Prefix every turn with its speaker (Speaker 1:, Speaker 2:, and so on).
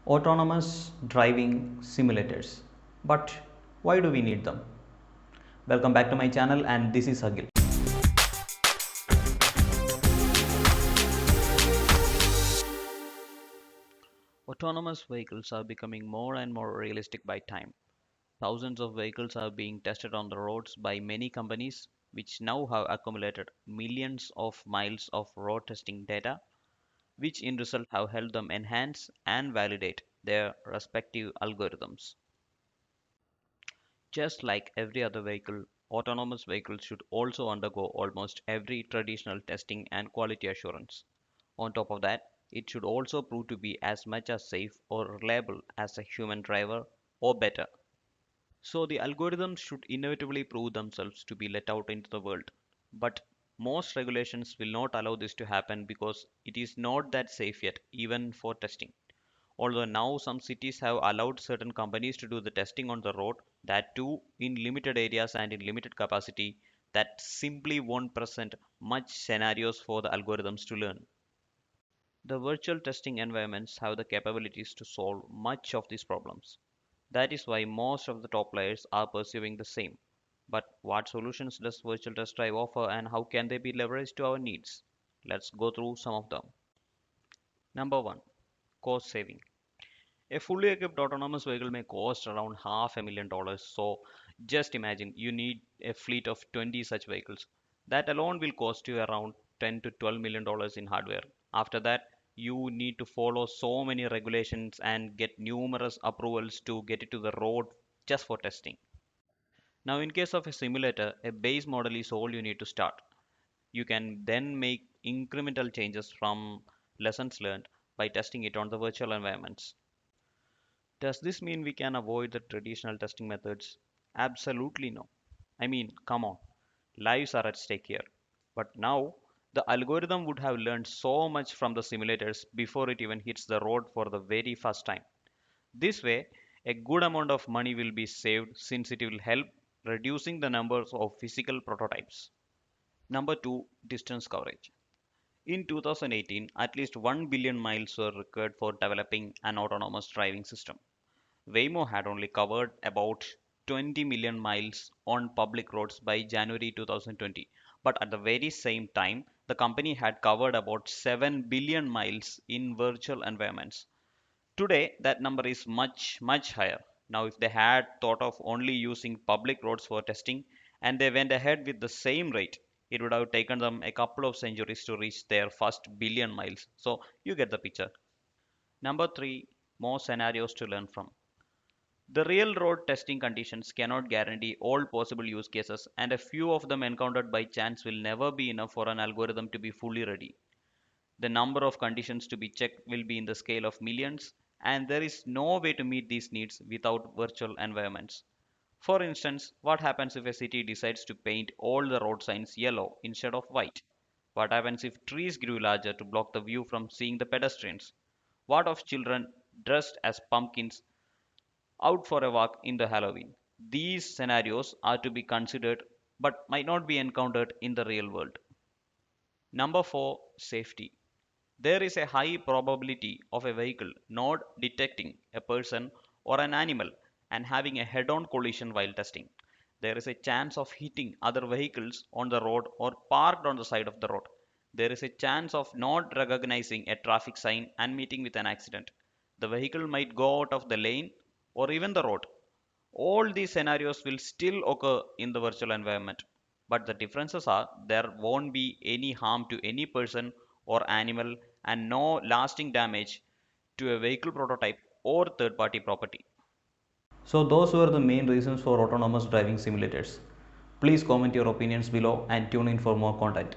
Speaker 1: Autonomous driving simulators. But why do we need them? Welcome back to my channel, and this is Agil.
Speaker 2: Autonomous vehicles are becoming more and more realistic by time. Thousands of vehicles are being tested on the roads by many companies, which now have accumulated millions of miles of road testing data, which in result have helped them enhance and validate their respective algorithms. Just like every other vehicle, autonomous vehicles should also undergo almost every traditional testing and quality assurance. On top of that, it should also prove to be as much as safe or reliable as a human driver or better. So the algorithms should inevitably prove themselves to be let out into the world. But most regulations will not allow this to happen because it is not that safe yet, even for testing. Although now some cities have allowed certain companies to do the testing on the road, that too in limited areas and in limited capacity, that simply won't present much scenarios for the algorithms to learn. The virtual testing environments have the capabilities to solve much of these problems. That is why most of the top players are pursuing the same. But what solutions does virtual test drive offer and how can they be leveraged to our needs? Let's go through some of them. Number 1. Cost saving. A fully equipped autonomous vehicle may cost around half $1 million. So just imagine you need a fleet of 20 such vehicles. That alone will cost you around 10 to 12 million dollars in hardware. After that, you need to follow so many regulations and get numerous approvals to get it to the road just for testing. Now, in case of a simulator, a base model is all you need to start. You can then make incremental changes from lessons learned by testing it on the virtual environments. Does this mean we can avoid the traditional testing methods? Absolutely no. I mean, come on, lives are at stake here. But now, the algorithm would have learned so much from the simulators before it even hits the road for the very first time. This way, a good amount of money will be saved since it will help reducing the numbers of physical prototypes. Number 2, distance coverage. In 2018, at least 1 billion miles were required for developing an autonomous driving system. Waymo had only covered about 20 million miles on public roads by January 2020, but at the very same time, the company had covered about 7 billion miles in virtual environments. Today, that number is much higher. Now, if they had thought of only using public roads for testing and they went ahead with the same rate, it would have taken them a couple of centuries to reach their first billion miles. So, you get the picture. Number 3, more scenarios to learn from. The real road testing conditions cannot guarantee all possible use cases, and a few of them encountered by chance will never be enough for an algorithm to be fully ready. The number of conditions to be checked will be in the scale of millions, and there is no way to meet these needs without virtual environments. For instance, what happens if a city decides to paint all the road signs yellow instead of white? What happens if trees grew larger to block the view from seeing the pedestrians? What of children dressed as pumpkins out for a walk in the Halloween? These scenarios are to be considered but might not be encountered in the real world. Number 4, safety. There is a high probability of a vehicle not detecting a person or an animal and having a head on collision while testing. There is a chance of hitting other vehicles on the road or parked on the side of the road. There is a chance of not recognizing a traffic sign and meeting with an accident. The vehicle might go out of the lane or even the road. All these scenarios will still occur in the virtual environment, but the differences are there won't be any harm to any person or animal and no lasting damage to a vehicle prototype or third party property.
Speaker 1: So, those were the main reasons for autonomous driving simulators. Please comment your opinions below and tune in for more content.